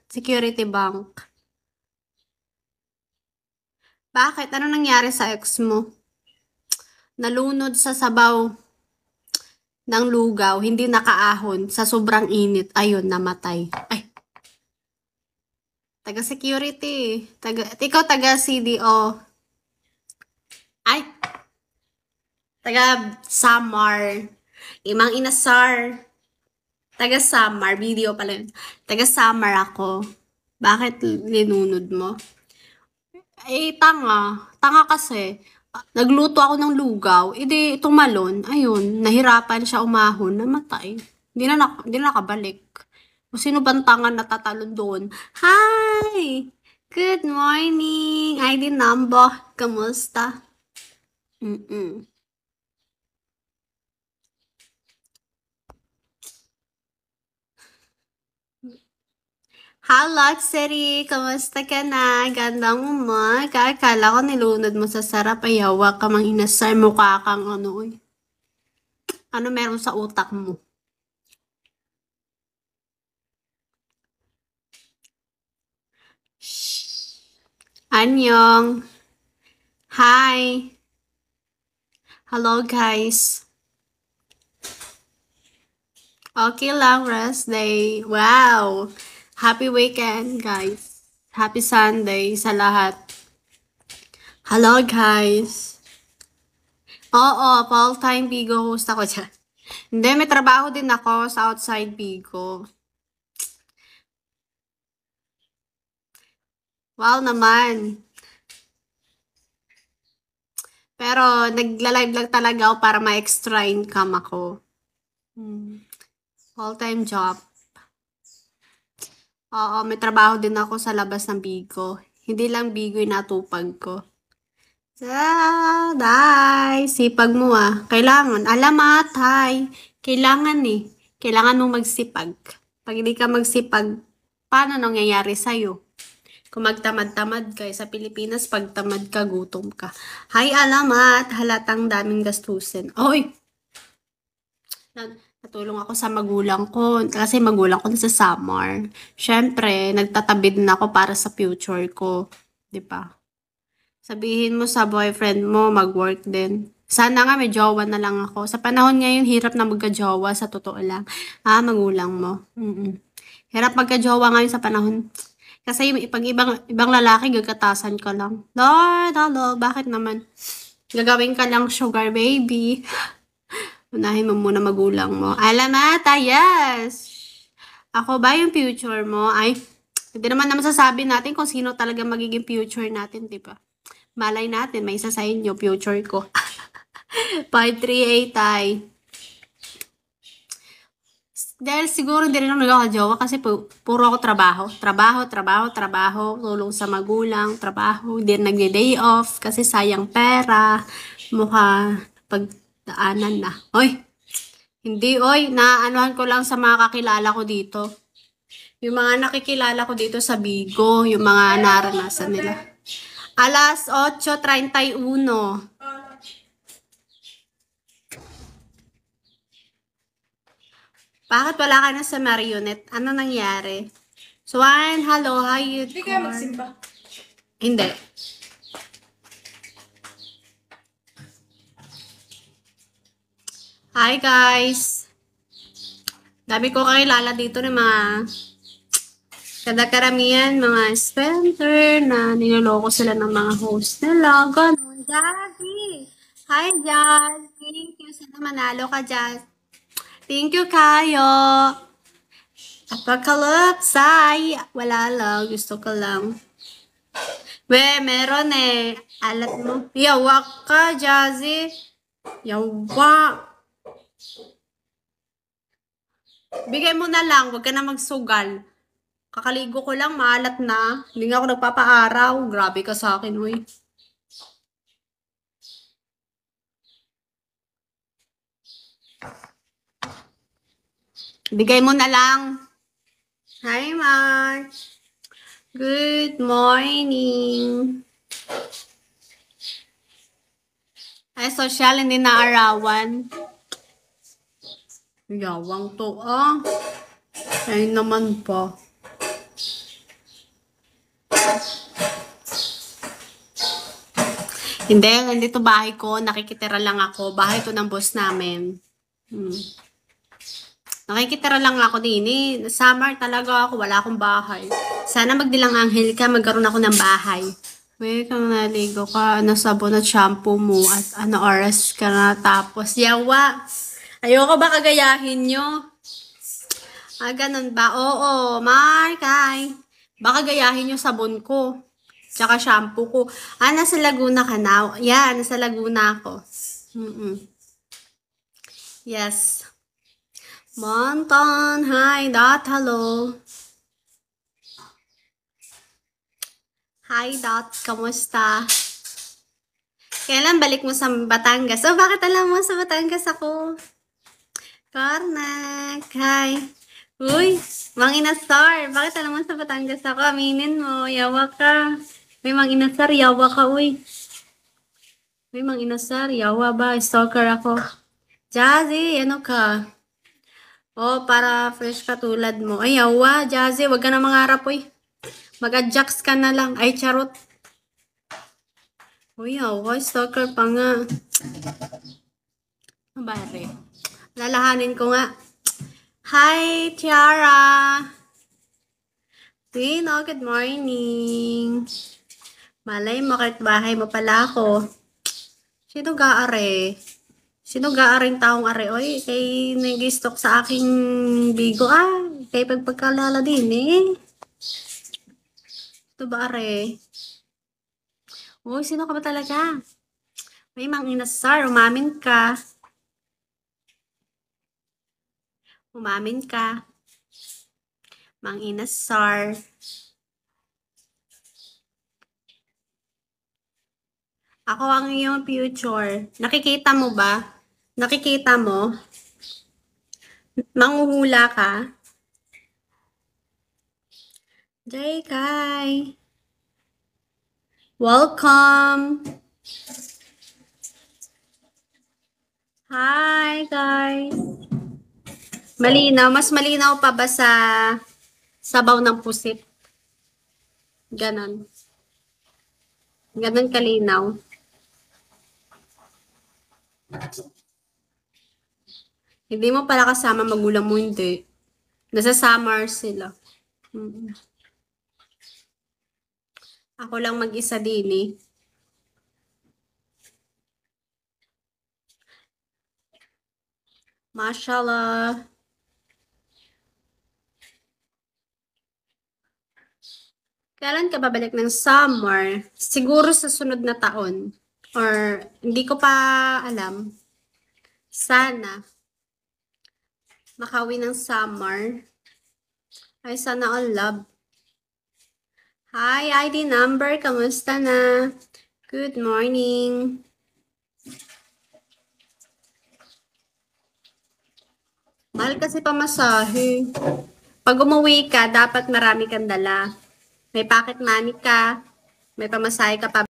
Security Bank. Bakit? Ano nangyari sa ex mo? Nalunod sa sabaw ng lugaw, hindi nakaahon sa sobrang init. Ayun, namatay. Ay, taga-security. Ikaw taga-CDO. Ay, taga-Samar. Imang inasar. Taga-Samar. Video pala yun. Taga-Samar ako. Bakit linunod mo? Tanga. Tanga kasi. Nagluto ako ng lugaw. Di tumalon. Ayun, nahirapan siya umahon. Namatay. Hindi na nakabalik. O sino bang tanga natatalon doon? Hi! Good morning! ID number. Kamusta? Mm-mm. Hello, Seri! Kamusta ka na? Ganda mo ma. Akala ko nilunod mo sa sarap. Ayawa ka mang inasar. Mukha kang ano eh. Ano meron sa utak mo? Shh. Annyeong. Hi. Hello, guys. Okay lang, rest day. Wow. Happy weekend, guys. Happy Sunday sa lahat. Hello, guys. Oo, full-time Bigo host ako dyan. Hindi, may trabaho din ako sa outside Bigo. Wow naman. Pero nagla-live lang talaga ako para ma-extra income ako. Full-time job. Oo, may trabaho din ako sa labas ng Bigo. Hindi lang Bigo yung natupag ko. Day, sipag mo ah. Kailangan. Alamat, hay. Kailangan eh. Kailangan mong magsipag. Pag hindi ka magsipag, paano nangyayari sa'yo? Kung magtamad-tamad ka, sa Pilipinas, pag tamad ka, gutom ka. Hay, alamat. Halatang daming gastusin. Oy! Natulong ako sa magulang ko. Kasi magulang ko sa Samar. Siyempre, nagtatabi din ako para sa future ko. 'Di ba? Sabihin mo sa boyfriend mo, mag-work din. Sana nga may jowa na lang ako. Sa panahon ngayon, hirap na magka-jowa, sa totoo lang. Magulang mo. Hirap magka-jowa ngayon sa panahon. Kasi pag ibang lalaki, gagatasan ka lang. Lord, hello, bakit naman? Gagawin ka lang sugar baby. Unahin mo muna magulang mo. Alamata, yes! Ako ba yung future mo? Ay, hindi naman masasabi natin kung sino talaga magiging future natin, di ba? Malay natin, may isa sa inyo, future ko. 538 ay. Dahil siguro hindi rin ako nagkakajowa kasi puro ako trabaho. Trabaho. Tulong sa magulang, trabaho. Hindi nagde-day off kasi sayang pera. Mukha pagdaanan na. Oy, hindi oy. Naaanuhan ko lang sa mga kakilala ko dito. Yung mga nakikilala ko dito sa Bigo, yung mga naranasan nila. Alas 8:31. Bakit wala ka na sa Marionette? Ano nangyari? Swan, hello, how you doing? Hindi kaya magsimba. Hindi. Hi guys. Dami ko kakilala dito ng mga kada-karamihan, mga spender na niloloko sila ng mga host nila. Ganon. Jazzy. Hi, Jazz. Thank you. Sana manalo ka, Jazz. Thank you, Kayo. Apocalypse. Wala lang. Gusto ko lang. Meron eh. Alat mo. Yawak ka, Jazzy. Yawak. Bigay mo na lang. Huwag ka na magsugal. Kakaligo ko lang, maalat na. Hindi nga ako nagpapaaraw. Grabe ka sa akin, uy. Bigay mo na lang. Hi, March. Good morning. Ay, social, hindi na arawan. Yawang to, ah. Ay naman po. Hindi, nandito bahay ko. Nakikitira lang ako. Bahay to ng boss namin. Nakikitira lang ako din eh. Summer talaga ako. Wala akong bahay. Sana magdilang anghel ka. Magkaroon ako ng bahay. May kang naligo ka. Ano sabon at shampoo mo. At ano oras ka na. Tapos yawa. Ayoko ba kagayahin nyo? Ganun ba? Oo, Markay. Baka gayahin yung sabon ko. Tsaka shampoo ko. Nasa Laguna ka na? Yeah, nasa Laguna ako. Yes. Monton, hi, Dot, hello. Hi, Dot, kamusta? Kailan balik mo sa Batangas? Oh, bakit alam mo sa Batangas ako? Cornac, hi. Uy, Mang Inasar, bakit alam mo sa Batangas ako? Aminin mo, yawa ka. May Mang Inasar, yawa ka, uy. May Mang Inasar, yawa ba? Stalker ako. Jazzy, ano ka? Oh, para fresh ka tulad mo. Ay, yawa, Jazzy, wag ka na mangarap, uy. Mag-adjust ka na lang. Ay, charot. Uy, yawa, stalker pa nga. Mabari. Lalahanin ko nga. Hi, Tiara. Rino, good morning. Malay mo, kahit bahay mo pala ako. Sino ga-are? Sino ga-aring taong are? Oy, kay nag-stalk sa aking bigo. Kay pagpagkalala din eh. Ito ba are? Uy, sino ka ba talaga? May Mang Inasar, umamin ka. Umamin ka. Mang Inasar. Ako ang iyong future. Nakikita mo ba? Nakikita mo? Manghuhula ka? Jaykai. Welcome. Hi, guys. Malinaw. Mas malinaw pa ba sa sabaw ng pusit? Ganon. Ganon kalinaw. Hindi mo pala kasama magulang mo, hindi. Nasa summer sila. Ako lang mag-isa din eh. Mashallah. Kailan ka babalik ng summer? Siguro sa sunod na taon. Or hindi ko pa alam. Sana makawi ng summer. Ay, sana all love. Hi, ID number. Kamusta na? Good morning. Mahal kasi pamasahe. Pag umuwi ka, dapat marami kang dala. May pocket money ka. May pamasahe ka pa.